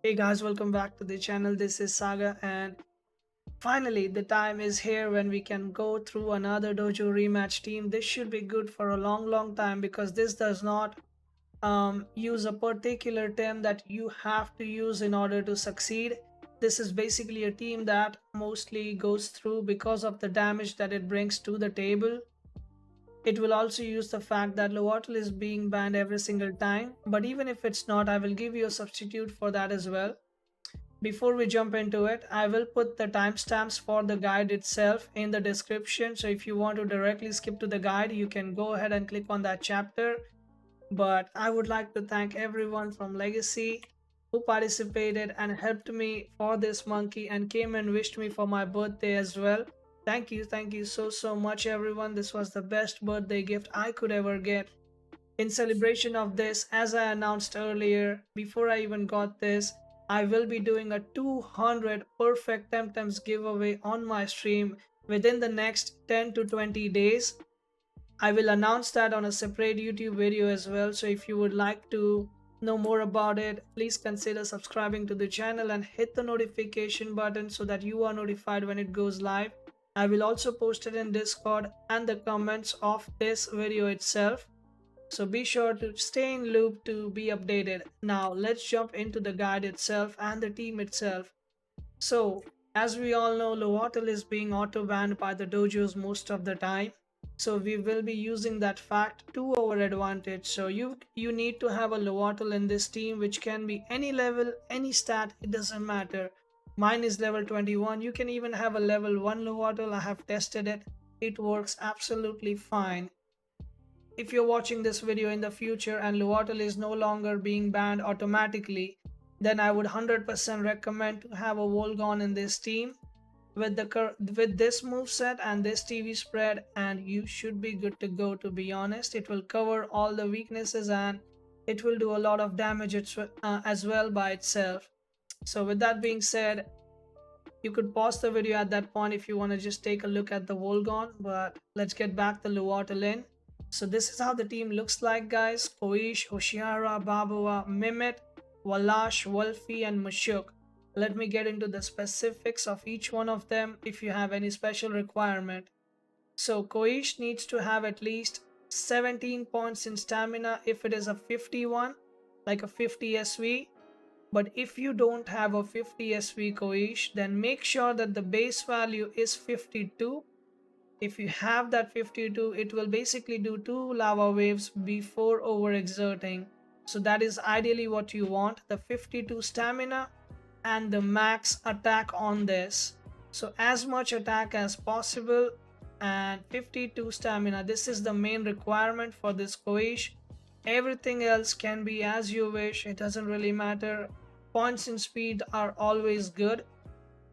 Hey guys, welcome back to the channel. This is Saga, and finally the time is here when we can go through another Dojo Rematch team. This should be good for a long time because this does not use a particular term that you have to use in order to succeed. This is basically a team that mostly goes through because of the damage that it brings to the table. It will also use the fact that Lovatel is being banned every single time, but even if it's not, I will give you a substitute for that as well. Before we jump into it, I will put the timestamps for the guide itself in the description. So if you want to directly skip to the guide, you can go ahead and click on that chapter. But I would like to thank everyone from Legacy who participated and helped me for this monkey and came and wished me for my birthday as well. Thank you so much everyone. This was the best birthday gift I could ever get. In celebration of this, as I announced earlier, before I even got this, I will be doing a 200 perfect Temtems giveaway on my stream within the next 10 to 20 days. I will announce that on a separate YouTube video as well. So if you would like to know more about it, please consider subscribing to the channel and hit the notification button so that you are notified when it goes live. I will also post it in Discord and the comments of this video itself. So be sure to stay in loop to be updated. Now let's jump into the guide itself and the team itself. So as we all know, Lovatel is being auto banned by the dojos most of the time. So we will be using that fact to our advantage. So you need to have a Lovatel in this team, which can be any level, any stat, it doesn't matter. Mine is level 21. You can even have a level 1 Lovatel. I have tested it. It works absolutely fine. If you're watching this video in the future and Lovatel is no longer being banned automatically, then I would 100% recommend to have a Volgon in this team with this moveset and this TV spread, and you should be good to go. To be honest, it will cover all the weaknesses and it will do a lot of damage as well by itself. So with that being said, you could pause the video at that point if you want to just take a look at the Volgon, but let's get back the Lovatel in. So this is how the team looks like, guys. Koish, Oshiara, Babawa, Mimit, Walash, Wolfie, and Mashuk. Let me get into the specifics of each one of them if you have any special requirement. So Koish needs to have at least 17 points in stamina if it is a 51, like a 50 SV. But if you don't have a 50 SV Koish, then make sure that the base value is 52. If you have that 52, it will basically do 2 lava waves before overexerting. So that is ideally what you want, the 52 stamina and the max attack on this. So as much attack as possible and 52 stamina. This is the main requirement for this Koish. Everything else can be as you wish, it doesn't really matter. Points in speed are always good.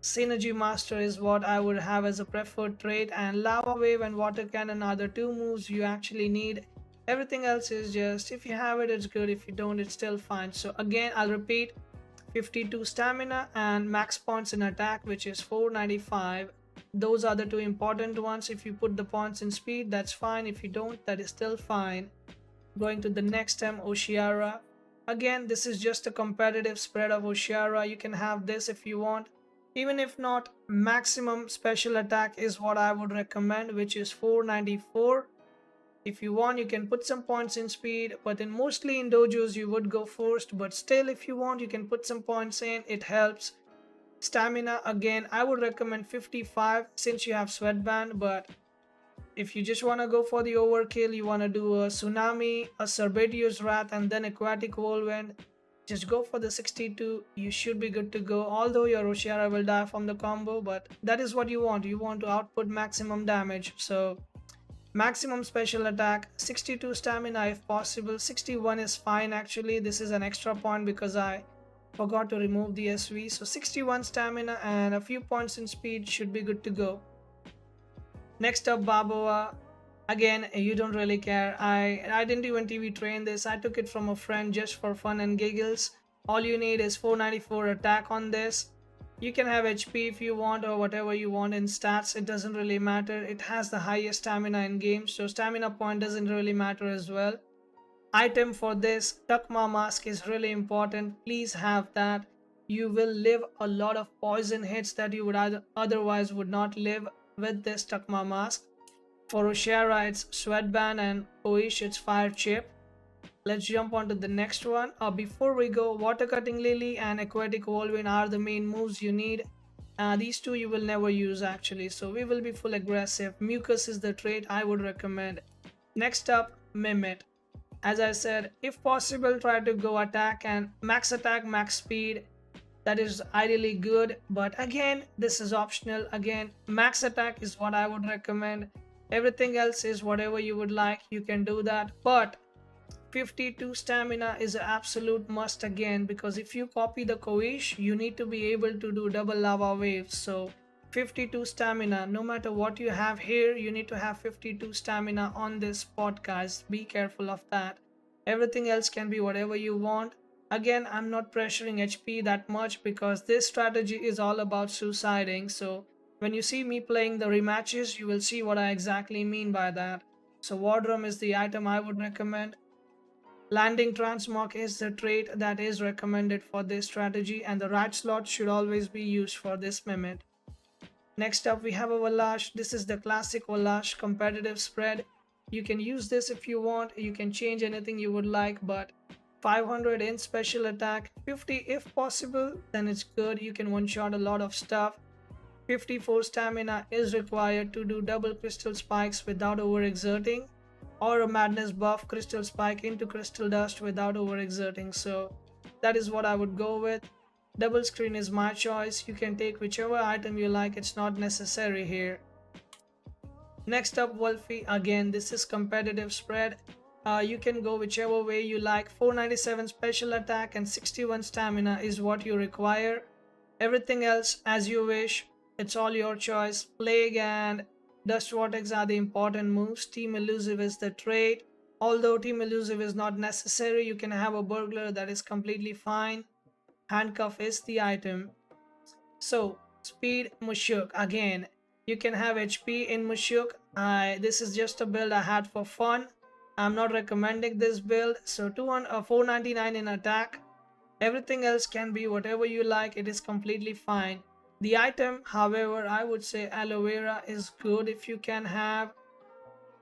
Synergy Master is what I would have as a preferred trait, and Lava Wave and Water Cannon are the two moves you actually need. Everything else is just, if you have it, it's good. If you don't, it's still fine. So again, I'll repeat, 52 stamina and max points in attack, which is 495. Those are the two important ones. If you put the points in speed, that's fine. If you don't, that is still fine. Going to the next time, Oshiara. Again, this is just a competitive spread of Oshiara. You can have this if you want. Even if not, maximum special attack is what I would recommend, which is 494. If you want, you can put some points in speed, but mostly in dojos you would go first, but still if you want, you can put some points in, it helps. Stamina, again, I would recommend 55 since you have sweatband, but if you just want to go for the overkill, you want to do a Tsunami, a Cerberius Wrath, and then Aquatic Whirlwind, just go for the 62. You should be good to go, although your Oshiara will die from the combo, but that is what you want. You want to output maximum damage. So maximum special attack, 62 stamina if possible. 61 is fine actually. This is an extra point because I forgot to remove the SV. So 61 stamina and a few points in speed should be good to go. Next up, Babawa. Again, you don't really care. I didn't even TV train this. I took it from a friend just for fun and giggles. All you need is 494 attack on this. You can have HP if you want or whatever you want in stats. It doesn't really matter. It has the highest stamina in game, so stamina point doesn't really matter as well. Item for this Takma mask is really important. Please have that. you will live a lot of poison hits that you would otherwise would not live with this Takma mask. For Oshara, it's Sweatband, and Oish, it's Fire Chip. Let's jump on to the next one. Before we go, Water Cutting Lily and Aquatic Whirlwind are the main moves you need. These two you will never use actually, so we will be full aggressive. Mucus is the trait I would recommend. Next up, Mimit. As I said, if possible, try to go attack attack, max speed. That is ideally good, but again, this is optional. Again, max attack is what I would recommend. Everything else is whatever you would like, you can do that. But 52 stamina is an absolute must again, because if you copy the Koish, you need to be able to do double lava waves. So 52 stamina, no matter what you have here, you need to have 52 stamina on this spot, guys. Be careful of that. Everything else can be whatever you want. Again, I'm not pressuring HP that much because this strategy is all about suiciding. So when you see me playing the rematches, you will see what I exactly mean by that. So Wardrum is the item I would recommend. Landing Transmog is the trait that is recommended for this strategy, and the right slot should always be used for this Mimit. Next up we have a Valash. This is the classic Valash competitive spread. You can use this if you want, you can change anything you would like, but 500 in special attack, 50 if possible, then it's good. You can one-shot a lot of stuff. 54 stamina is required to do double crystal spikes without overexerting, or a madness buff crystal spike into crystal dust without overexerting. So that is what I would go with. Double screen is my choice. You can take whichever item you like, it's not necessary here. Next up, Wolfie. Again, this is competitive spread. You can go whichever way you like. 497 special attack and 61 stamina is what you require. Everything else as you wish. It's all your choice. Plague and Dust Vortex are the important moves. Team Elusive is the trait. Although Team Elusive is not necessary, you can have a Burglar, that is completely fine. Handcuff is the item. So, Speed Mushuk. Again, you can have HP in Mushuk. This is just a build I had for fun. I'm not recommending this build. So 499 in attack. Everything else can be whatever you like. It is completely fine. The item, however, I would say aloe vera is good if you can have.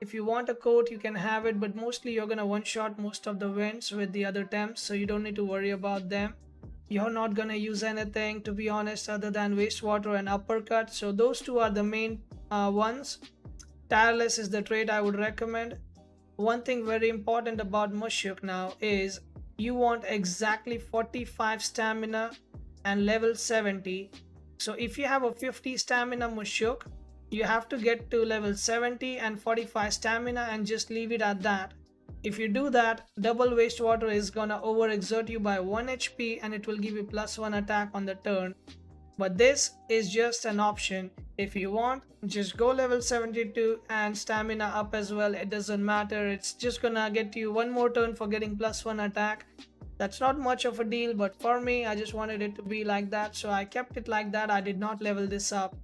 If you want a coat, you can have it, but mostly you're gonna one-shot most of the wins with the other temps, so you don't need to worry about them. You're not gonna use anything, to be honest, other than wastewater and uppercut. So those two are the main ones. Tireless is the trait I would recommend. One thing very important about Mushuk now is you want exactly 45 stamina and level 70. So if you have a 50 stamina Mushuk, you have to get to level 70 and 45 stamina and just leave it at that. If you do that, double wastewater is gonna overexert you by 1 HP and it will give you +1 attack on the turn. But this is just an option. If you want, just go level 72 and stamina up as well. It doesn't matter. It's just gonna get you one more turn for getting +1 attack. That's not much of a deal, but for me, I just wanted it to be like that, so I kept it like that. I did not level this up.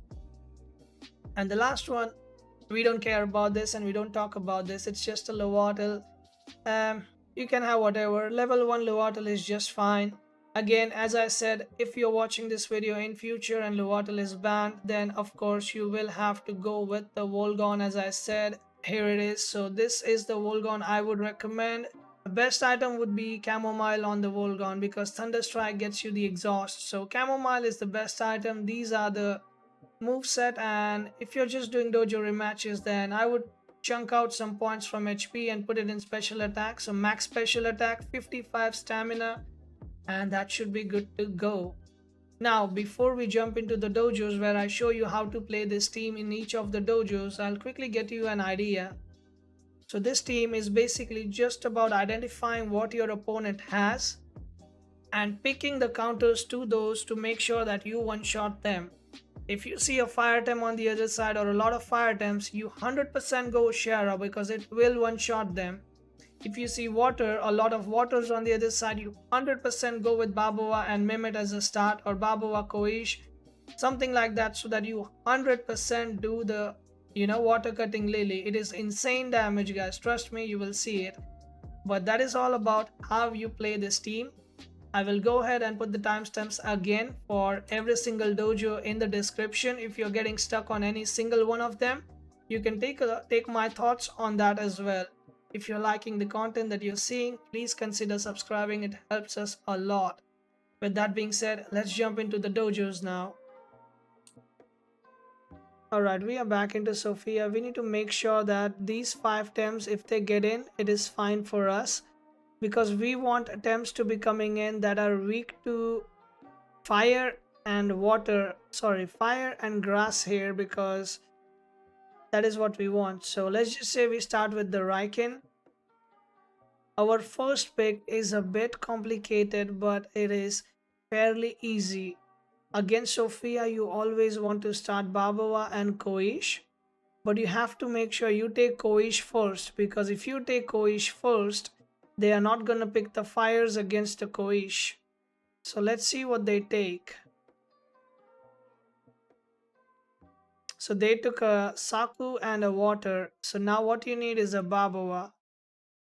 And the last one, we don't care about this and we don't talk about this. It's just a Lovatel. You can have whatever. Level 1 Lovatel is just fine. Again, as I said, if you're watching this video in future and Lovatel is banned, then of course you will have to go with the Volgon. As I said, here it is. So this is the Volgon I would recommend. The best item would be Chamomile on the Volgon because Thunderstrike gets you the exhaust. So Chamomile is the best item. These are the moveset, and if you're just doing Dojo Rematches, then I would chunk out some points from HP and put it in special attack. So max special attack, 55 stamina, and that should be good to go. Now, before we jump into the dojos where I show you how to play this team in each of the dojos, I'll quickly get you an idea. So this team is basically just about identifying what your opponent has and picking the counters to those to make sure that you one-shot them. If you see a fire temp on the other side or a lot of fire temps, you 100% go Shara because it will one-shot them. If you see water, a lot of waters on the other side, you 100% go with Baboa and Mimit as a start, or Baboa Koish, something like that, so that you 100% do the water cutting Lily. It is insane damage, guys. Trust me, you will see it. But that is all about how you play this team. I will go ahead and put the timestamps again for every single dojo in the description. If you're getting stuck on any single one of them, you can take my thoughts on that as well. If you're liking the content that you're seeing, please consider subscribing. It helps us a lot. With that being said, let's jump into the dojos now. Alright, we are back into Sophia. We need to make sure that these 5 temps, if they get in, it is fine for us. Because we want attempts to be coming in that are weak to fire and water, sorry, fire and grass here, because that is what we want. So let's just say we start with the Raiken. Our first pick is a bit complicated, but it is fairly easy. Against Sophia, you always want to start Babawa and Koish, but you have to make sure you take Koish first, because if you take Koish first, they are not gonna pick the fires against the Koish. So let's see what they take. So they took a Saku and a water. So now what you need is a Babawa.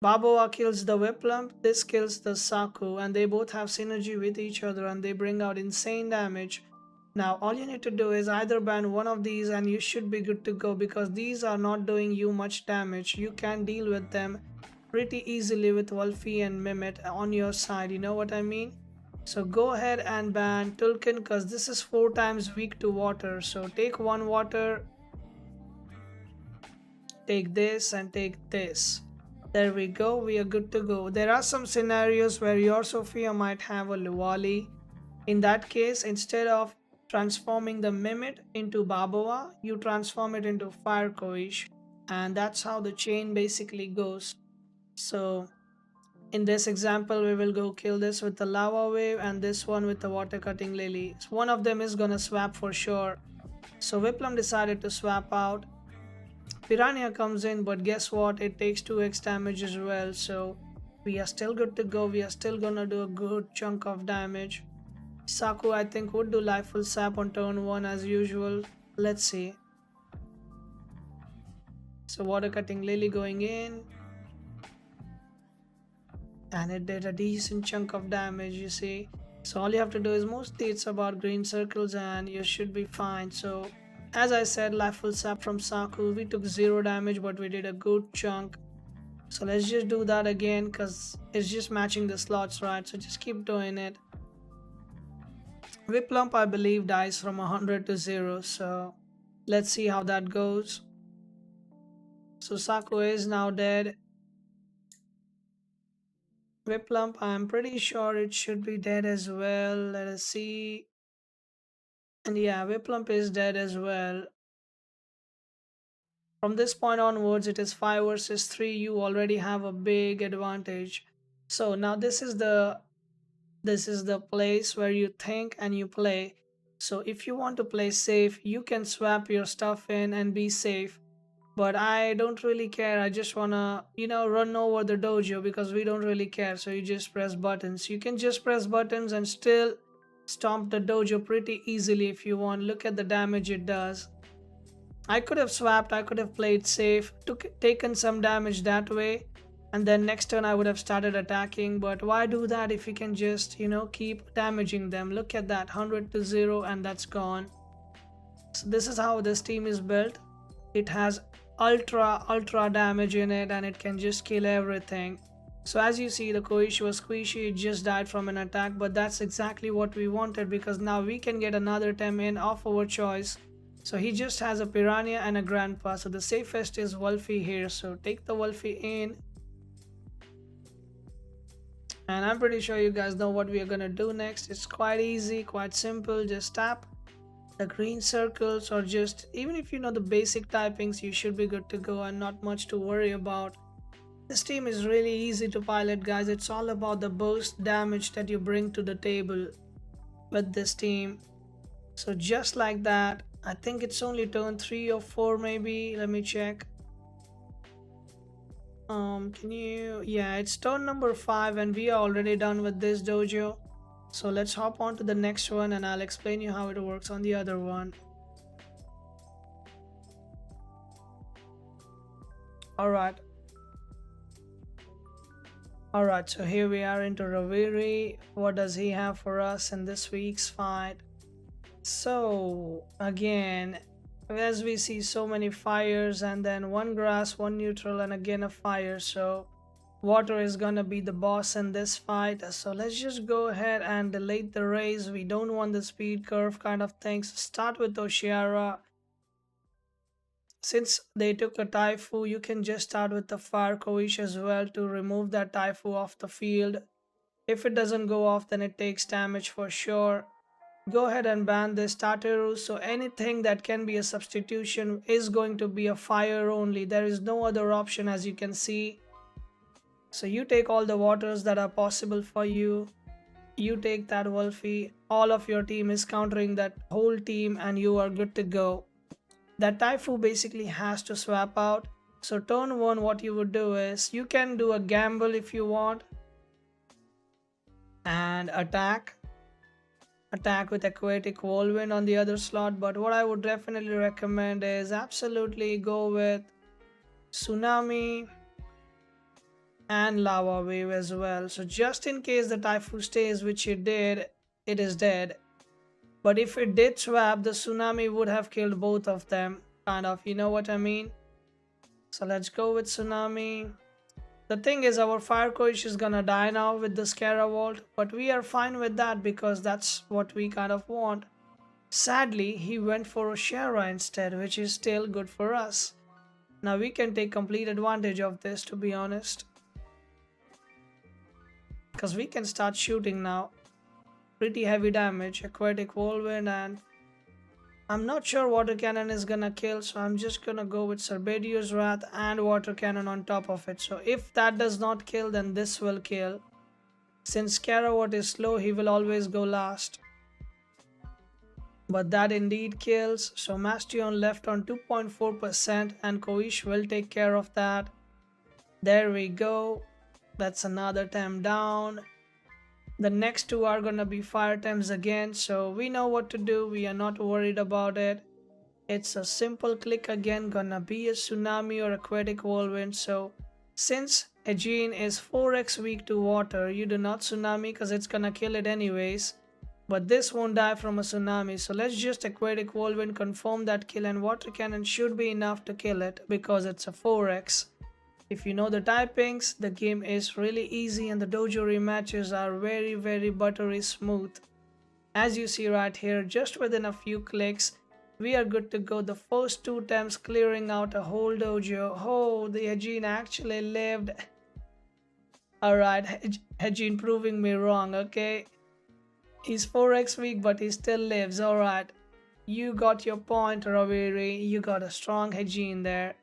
Babawa kills the Whiplump, this kills the Saku, and they both have synergy with each other and they bring out insane damage. Now all you need to do is either ban one of these and you should be good to go, because these are not doing you much damage. You can deal with them pretty easily with Wolfie and Mimit on your side, you know what I mean? So go ahead and ban Tulkin, because this is 4 times weak to water. So take one water, take this and take this. There we go, we are good to go. There are some scenarios where your Sophia might have a Luwali. In that case, instead of transforming the Mimit into Babawa, you transform it into Fire Koish, and that's how the chain basically goes. So in this example, we will go kill this with the Lava Wave and this one with the Water Cutting Lily. So one of them is gonna swap for sure. So Whiplum decided to swap out. Piranha comes in, but guess what? It takes 2x damage as well. So we are still good to go. We are still gonna do a good chunk of damage. Saku, I think, would do Lifeful Sap on turn 1 as usual. Let's see. So Water Cutting Lily going in. And it did a decent chunk of damage, you see. So all you have to do is, mostly it's about green circles and you should be fine. So as I said, Lifeful Sap from Saku, we took 0 damage, but we did a good chunk. So let's just do that again, because it's just matching the slots, right? So just keep doing it. Whiplump, I believe, dies from 100 to 0. So let's see how that goes. So Saku is now dead. Whiplump, I'm pretty sure it should be dead as well. Let us see. And yeah, Whiplump is dead as well. From this point onwards, it is 5 versus 3. You already have a big advantage. So now this is the place where you think and you play. So if you want to play safe, you can swap your stuff in and be safe. But I don't really care. I just wanna, run over the dojo, because we don't really care. So you just press buttons. You can just press buttons and still stomp the dojo pretty easily if you want. Look at the damage it does. I could have swapped, I could have played safe, taken some damage that way, and then next turn I would have started attacking. But why do that if you can just, keep damaging them? Look at that, 100 to 0, and that's gone. So this is how this team is built. It has ultra damage in it, and it can just kill everything. So as you see, the Koishi was squishy, it just died from an attack, but that's exactly what we wanted, because now we can get another Tem in of our choice. So he just has a Piranha and a Grandpa, so the safest is Wolfie here. So take the Wolfie in, and I'm pretty sure you guys know what we are gonna do next. It's quite easy, quite simple. Just tap the green circles, or just, even if you know the basic typings, you should be good to go and not much to worry about. This team is really easy to pilot, guys. It's all about the burst damage that you bring to the table with this team. So just like that, I think it's only turn 3 or 4 maybe. Let me check. Yeah, it's turn number 5 and we are already done with this dojo. So let's hop on to the next one and I'll explain you how it works on the other one. Alright. Alright, so here we are into Rawiri. What does he have for us in this week's fight? So, again, as we see so many fires, and then one grass, one neutral, and again a fire. So, water is gonna be the boss in this fight. So, let's just go ahead and delete the rays. We don't want the speed curve kind of things. Start with Oshiara. Since they took a Taifu, you can just start with the Fire Koish as well to remove that Taifu off the field. If it doesn't go off, then it takes damage for sure. Go ahead and ban this Tateru, so anything that can be a substitution is going to be a fire only. There is no other option, as you can see. So you take all the waters that are possible for you. You take that Wolfie. All of your team is countering that whole team and you are good to go. That Taifu basically has to swap out. So turn 1, what you would do is you can do a gamble if you want and attack with aquatic whirlwind on the other slot, but what I would definitely recommend is absolutely go with tsunami and lava wave as well. So just in case the Taifu stays, which it did, it is dead. But if it did swap, the tsunami would have killed both of them, kind of, you know what I mean? So let's go with tsunami. The thing is, our fire coach is gonna die now with the Scara Vault, but we are fine with that because that's what we kind of want. Sadly, he went for Oshara instead, which is still good for us. Now we can take complete advantage of this, to be honest, because we can start shooting now. Pretty heavy damage, aquatic whirlwind, and I'm not sure water cannon is gonna kill, so I'm just gonna go with Cerbedio's Wrath and water cannon on top of it. So if that does not kill, then this will kill. Since Karawat is slow, he will always go last. But that indeed kills, so Mastion left on 2.4% and Koish will take care of that. There we go. That's another time down. The next two are gonna be fire times again, so we know what to do. We are not worried about it. It's a simple click again, gonna be a tsunami or aquatic whirlwind. So since Aegean is 4x weak to water, you do not tsunami because it's gonna kill it anyways. But this won't die from a tsunami, so let's just aquatic whirlwind confirm that kill, and water cannon should be enough to kill it because it's a 4x. If you know the typings, the game is really easy and the dojo rematches are very buttery smooth. As you see right here, just within a few clicks, we are good to go. The first 2 times clearing out a whole dojo. Oh, the Aegean actually lived. Alright, Aegean proving me wrong, okay? He's 4x weak, but he still lives. Alright, you got your point, Rawiri. You got a strong Aegean there.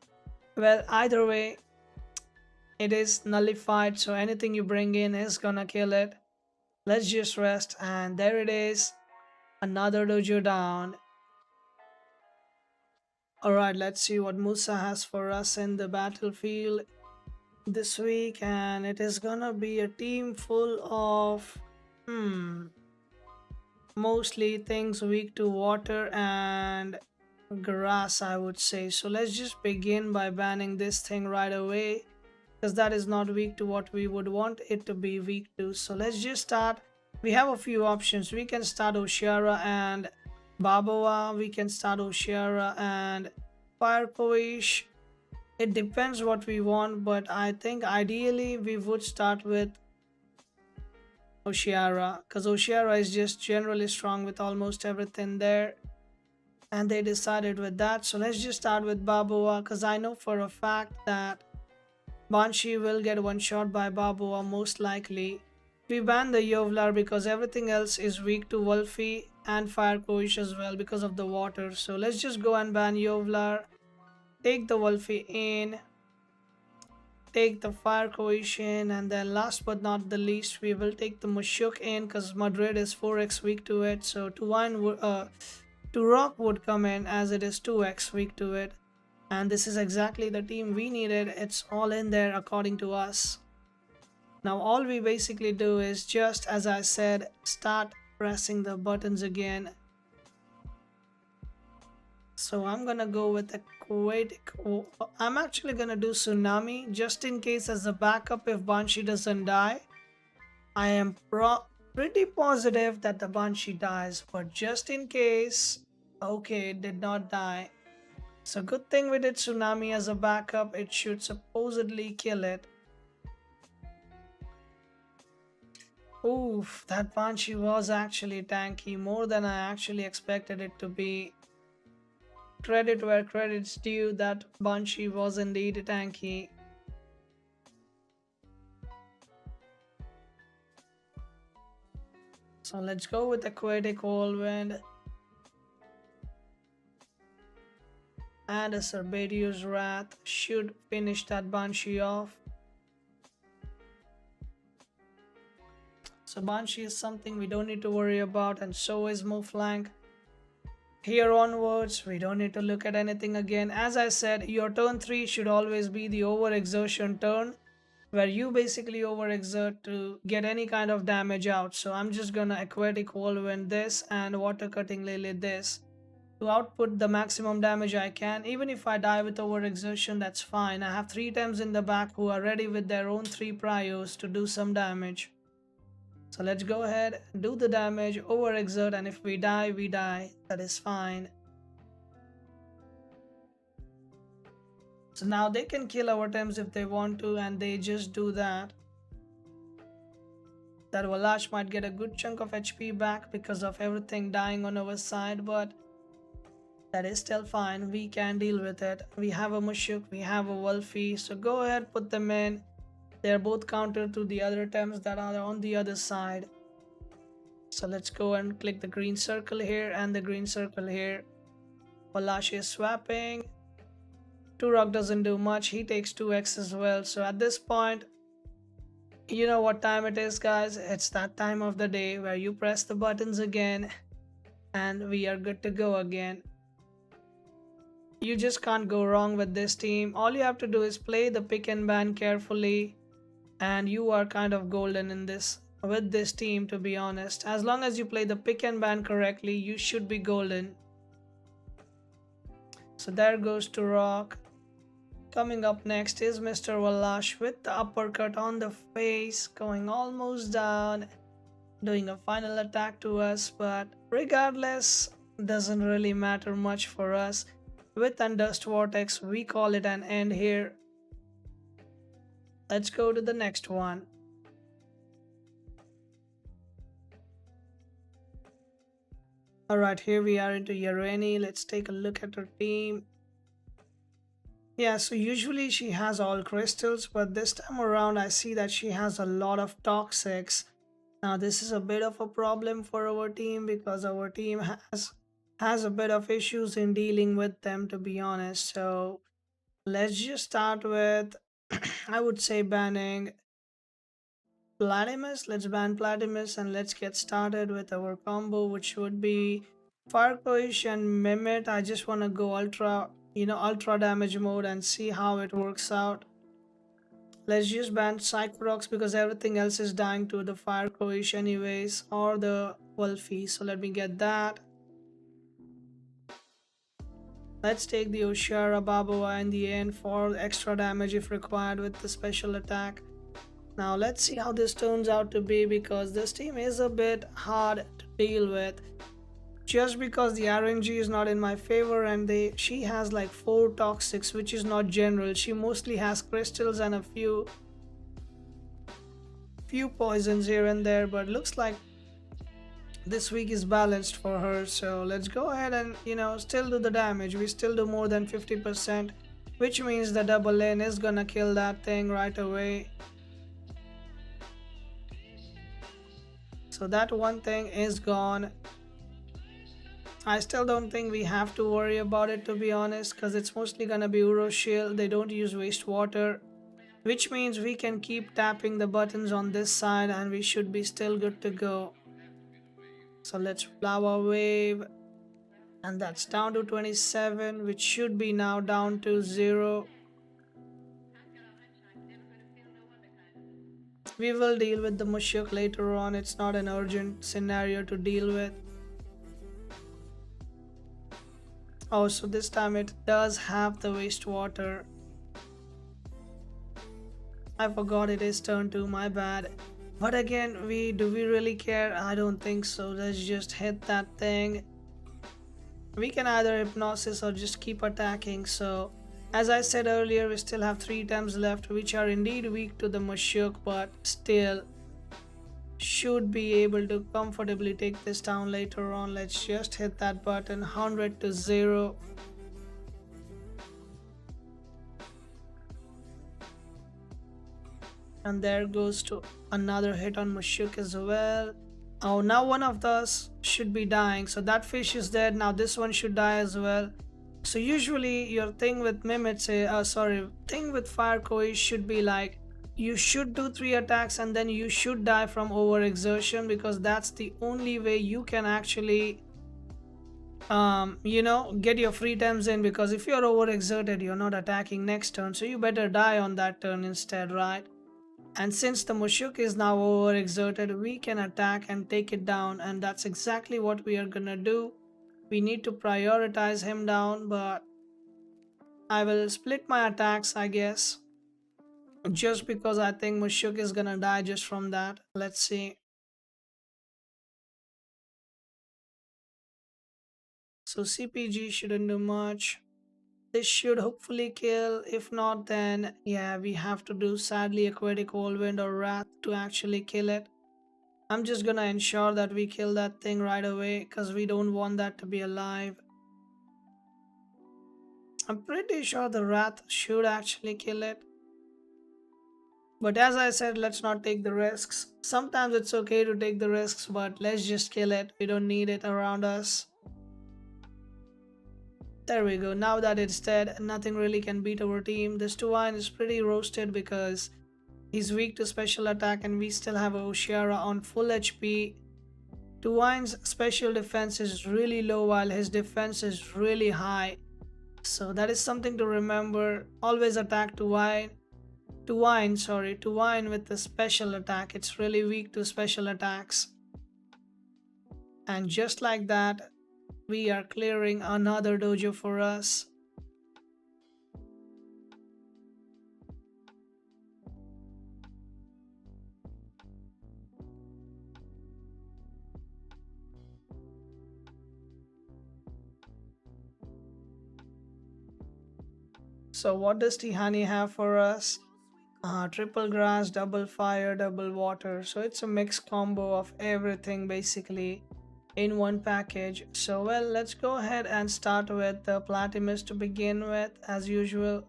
Well, either way, it is nullified, so anything you bring in is gonna kill it. Let's just rest, and there it is. Another dojo down. Alright, let's see what Musa has for us in the battlefield this week, and it is gonna be a team full of mostly things weak to water and grass, I would say. So let's just begin by banning this thing right away, because that is not weak to what we would want it to be weak to. So let's just start. We have a few options. We can start Oshiara and Babawa. We can start Oshiara and Fire Koish. It depends what we want, but I think ideally we would start with Oshiara, because Oshiara is just generally strong with almost everything there. And they decided with that. So let's just start with Babawa, because I know for a fact that Banshee will get one shot by Babawa most likely. We ban the Yovlar because everything else is weak to Wolfie and Fire Koish as well because of the water. So let's just go and ban Yovlar. Take the Wolfie in. Take the Fire Koish in. And then last but not the least, we will take the Mushuk in because Madrid is 4x weak to it. So Turok would come in as it is 2x weak to it. And this is exactly the team we needed. It's all in there according to us. Now all we basically do is just, as I said, start pressing the buttons again. So I'm gonna go with a Quake. I'm actually gonna do Tsunami just in case as a backup if Banshee doesn't die. I am pretty positive that the Banshee dies, but just in case, okay, it did not die. So good thing we did Tsunami as a backup. It should supposedly kill it. Oof, that Banshee was actually tanky, more than I actually expected it to be. Credit where credit's due, that Banshee was indeed tanky. So let's go with Aquatic Whirlwind and a Cerberus Wrath should finish that Banshee off. So Banshee is something we don't need to worry about, and so is Move Flank. Here onwards, we don't need to look at anything again. As I said, your turn 3 should always be the overexertion turn, where you basically overexert to get any kind of damage out. So I'm just gonna Aquatic Whirlwind this and Water Cutting Lily this to output the maximum damage I can. Even if I die with overexertion, that's fine. I have 3 Tems in the back who are ready with their own 3 Pryos to do some damage. So let's go ahead, do the damage, overexert, and if we die, we die. That is fine. So now they can kill our Tems if they want to, and they just do that. That Walash might get a good chunk of HP back because of everything dying on our side, but that is still fine. We can deal with it. We have a Mushuk, we have a Wolfie, so go ahead, put them in. They're both counter to the other Tems that are on the other side. So let's go and click the green circle here and the green circle here. Walash is swapping. Turok doesn't do much. He takes 2x as well. So at this point, you know what time it is, guys. It's that time of the day where you press the buttons again and we are good to go again. You just can't go wrong with this team. All you have to do is play the pick and ban carefully and you are kind of golden in this with this team, to be honest. As long as you play the pick and ban correctly, you should be golden. So there goes Turok. Coming up next is Mr. Walash with the uppercut on the face, going almost down, doing a final attack to us, but regardless, doesn't really matter much for us. With Undust Vortex, we call it an end here. Let's go to the next one. Alright, here we are into Yareni. Let's take a look at her team. Yeah, so usually she has all crystals, but this time around I see that she has a lot of toxics. Now this is a bit of a problem for our team because our team has a bit of issues in dealing with them, to be honest. So let's just start with I would say banning Platimus. Let's ban Platimus and let's get started with our combo, which would be Farkoish and Mimit. I just want to go ultra damage mode and see how it works out. Let's just ban Psychrox because everything else is dying to the Farkoish anyways, or the Wolfie. So let me get that. Let's take the Oshara Babawa in the end for extra damage if required with the special attack. Now let's see how this turns out to be because this team is a bit hard to deal with. Just because the RNG is not in my favor and she has like 4 toxics, which is not general. She mostly has crystals and a few poisons here and there, but looks like this week is balanced for her. So let's go ahead and still do the damage. We still do more than 50%, which means the double lane is gonna kill that thing right away. So that one thing is gone. I still don't think we have to worry about it, to be honest, because it's mostly gonna be Uro Shield. They don't use wastewater, which means we can keep tapping the buttons on this side and we should be still good to go. So let's Flower Wave, and that's down to 27, which should be now down to 0. We will deal with the Mushuk later on. It's not an urgent scenario to deal with. Oh, so this time it does have the wastewater. I forgot it is turn 2, my bad. But again, we really care? I don't think so. Let's just hit that thing. We can either hypnosis or just keep attacking. So as I said earlier, we still have 3 times left, which are indeed weak to the Mushuk, but still should be able to comfortably take this down later on. Let's just hit that button. 100 to 0. And there goes to another hit on Mushuk as well. Oh, now one of those should be dying. So that fish is dead. Now this one should die as well. So usually your thing with Mimits, thing with Fire Koi should be like, you should do 3 attacks and then you should die from overexertion, because that's the only way you can actually get your free times in, because if you're overexerted, you're not attacking next turn. So you better die on that turn instead, right? And since the Mushuk is now overexerted, we can attack and take it down, and that's exactly what we are gonna do. We need to prioritize him down, but I will split my attacks, I guess, just because I think Mushuk is gonna die just from that. Let's see. So CPG shouldn't do much. This should hopefully kill. If not, then yeah, we have to do sadly Aquatic Whirlwind or Wrath to actually kill it. I'm just gonna ensure that we kill that thing right away, because we don't want that to be alive. I'm pretty sure the Wrath should actually kill it. But as I said, let's not take the risks. Sometimes it's okay to take the risks, but let's just kill it. We don't need it around us. There we go. Now that it's dead, nothing really can beat our team. This Tuine is pretty roasted because he's weak to special attack, and we still have Oshiara on full HP. Tuine's special defense is really low while his defense is really high. So that is something to remember. Always attack Tuine with the special attack. It's really weak to special attacks. And just like that, we are clearing another dojo for us. So what does Tihani have for us? Triple grass, double fire, double water. So it's a mixed combo of everything basically in one package. So well, let's go ahead and start with the Platimus to begin with, as usual.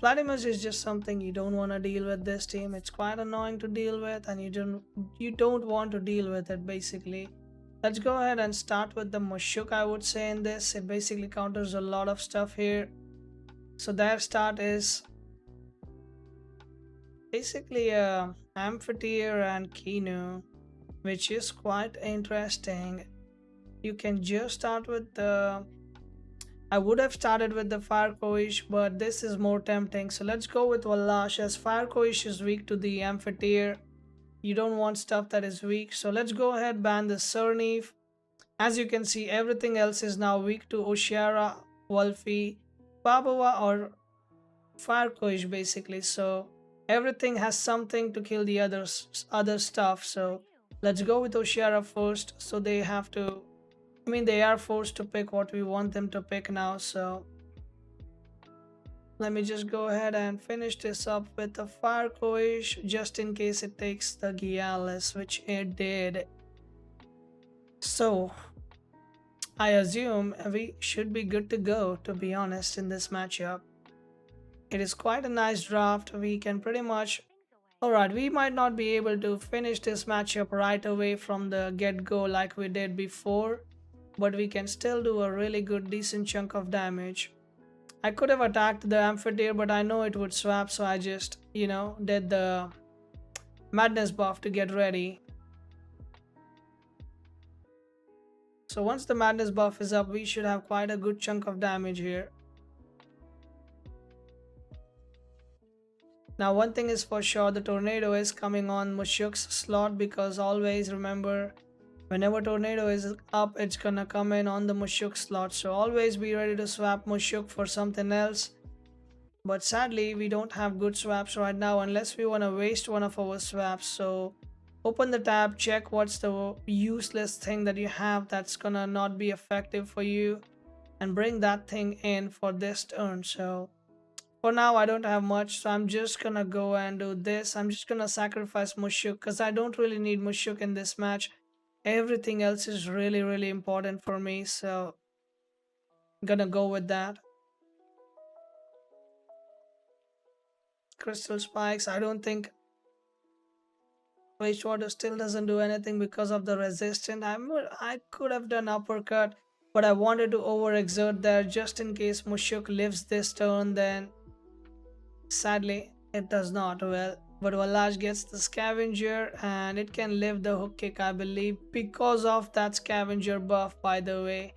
Platimus is just something you don't want to deal with this team. It's quite annoying to deal with, and you don't want to deal with it basically. Let's go ahead and start with the Mushuk, I would say. In this, it basically counters a lot of stuff here. So their start is basically a amphitheater and Kinu, which is quite interesting. You can just start with the, I would have started with the Fire Koish, but this is more tempting. So let's go with Wallash, as Fire Koish is weak to the amphitheater. You don't want stuff that is weak. So let's go ahead, ban the Cernif. As you can see, everything else is now weak to Oshiara, Wolfie, Babawa, or Firecoish basically. So everything has something to kill the other stuff. So let's go with Oshiara first. So they have to, I mean, they are forced to pick what we want them to pick now. So let me just go ahead and finish this up with the Firecoish, just in case it takes the Gialis, which it did. So I assume we should be good to go, to be honest, in this matchup. It is quite a nice draft. We can pretty much, alright, we might not be able to finish this matchup right away from the get-go like we did before, but we can still do a really good decent chunk of damage. I could have attacked the amphitheater, but I know it would swap, so I just, did the madness buff to get ready. So once the madness buff is up, we should have quite a good chunk of damage here. Now one thing is for sure, the tornado is coming on Mushuk's slot, because always remember, Whenever tornado is up, it's gonna come in on the Mushuk slot. So always be ready to swap Mushuk for something else. But sadly, we don't have good swaps right now unless we wanna waste one of our swaps. So open the tab, check what's the useless thing that you have that's gonna not be effective for you, and bring that thing in for this turn. So for now, I don't have much, so I'm just gonna go and do this. I'm just gonna sacrifice Mushuk because I don't really need Mushuk in this match. Everything else is really, really important for me, so I'm gonna go with that. Crystal Spikes, I don't think Wastewater still doesn't do anything because of the resistance. I could have done uppercut, but I wanted to overexert there just in case Mushuk lives this turn, then sadly, it does not. Well, but Walash gets the scavenger and it can live the hook kick, I believe, because of that scavenger buff, by the way.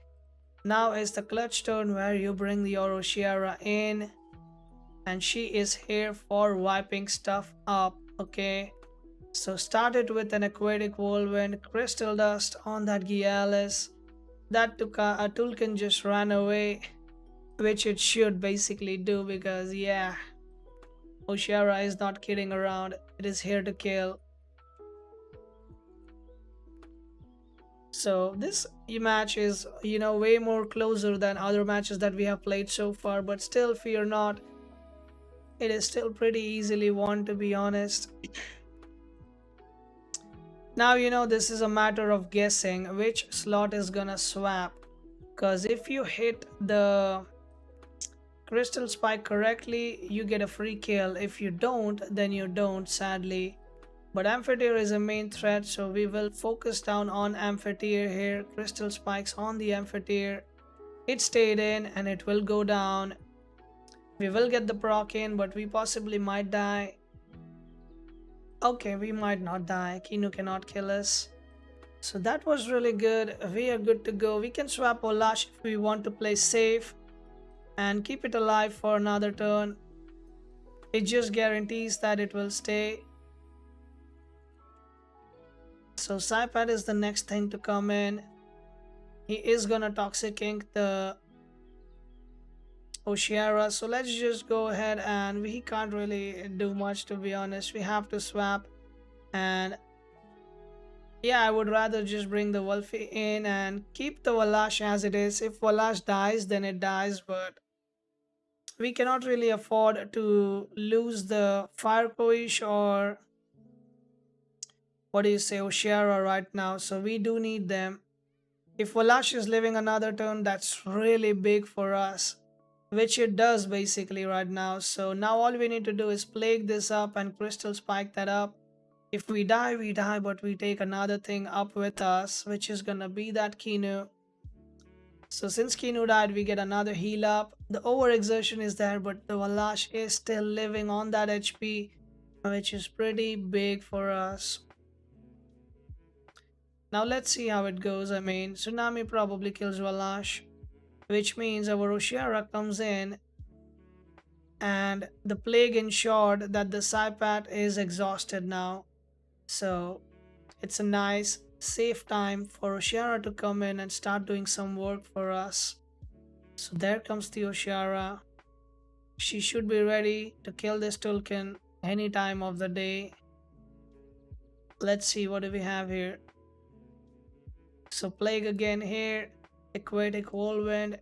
Now is the clutch turn where you bring the Oroshiara in, and she is here for wiping stuff up. Okay, so started with an aquatic whirlwind, crystal dust on that Gialis. That Tulkan just ran away, which it should basically do because, yeah, Oshara is not kidding around. It is here to kill. So this match is, way more closer than other matches that we have played so far. But still, fear not. It is still pretty easily won, to be honest. Now, this is a matter of guessing which slot is gonna swap. Because if you hit the crystal spike correctly, you get a free kill. If you don't, then you don't, sadly. But Amphitheater is a main threat, so we will focus down on Amphitheater here. Crystal spikes on the Amphitheater. It stayed in and it will go down. We will get the proc in, but we possibly might die. Okay, we might not die. Kinu cannot kill us. So that was really good. We are good to go. We can swap Olash if we want to play safe and keep it alive for another turn. It just guarantees that it will stay. So Saipat is the next thing to come in. He is gonna Toxic Ink the Oshiara. So let's just go ahead, and we can't really do much, to be honest. We have to swap, and yeah, I would rather just bring the Wolfie in and keep the Walash as it is. If Walash dies, then it dies, but we cannot really afford to lose the Fire Koish or what do you say, Oshiara right now. So we do need them. If Walash is living another turn, that's really big for us, which it does basically right now. So now all we need to do is plague this up and crystal spike that up. If we die, we die, but we take another thing up with us, which is gonna be that Kinu. So since Kinu died, we get another heal up. The overexertion is there, but the Walash is still living on that HP, which is pretty big for us. Now let's see how it goes. I mean, Tsunami probably kills Walash, which means our Oshiara comes in, and the plague ensured that the Saipat is exhausted now. So it's a nice, safe time for Oshiara to come in and start doing some work for us. So there comes the Oshiara. She should be ready to kill this Tulkin any time of the day. Let's see, what do we have here? So plague again here, aquatic whirlwind,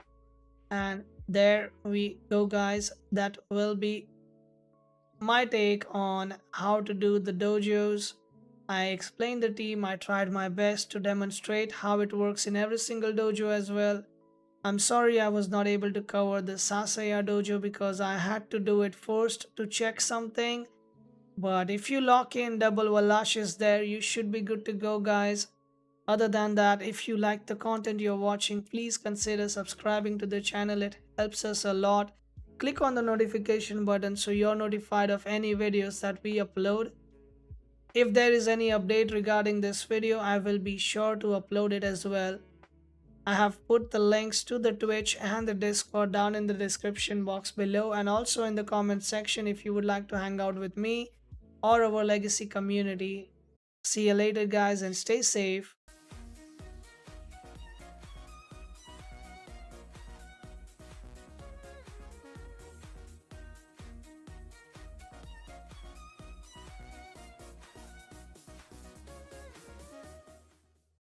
and there we go, guys. That will be my take on how to do the dojos. I explained the team. I tried my best to demonstrate how it works in every single dojo as well. I'm sorry I was not able to cover the Sasaya dojo because I had to do it first to check something. But if you lock in double Walashes there, you should be good to go, guys. Other than that, if you like the content you're watching, please consider subscribing to the channel. It helps us a lot. Click on the notification button so you're notified of any videos that we upload. If there is any update regarding this video, I will be sure to upload it as well. I have put the links to the Twitch and the Discord down in the description box below, and also in the comment section if you would like to hang out with me or our legacy community. See you later, guys, and stay safe.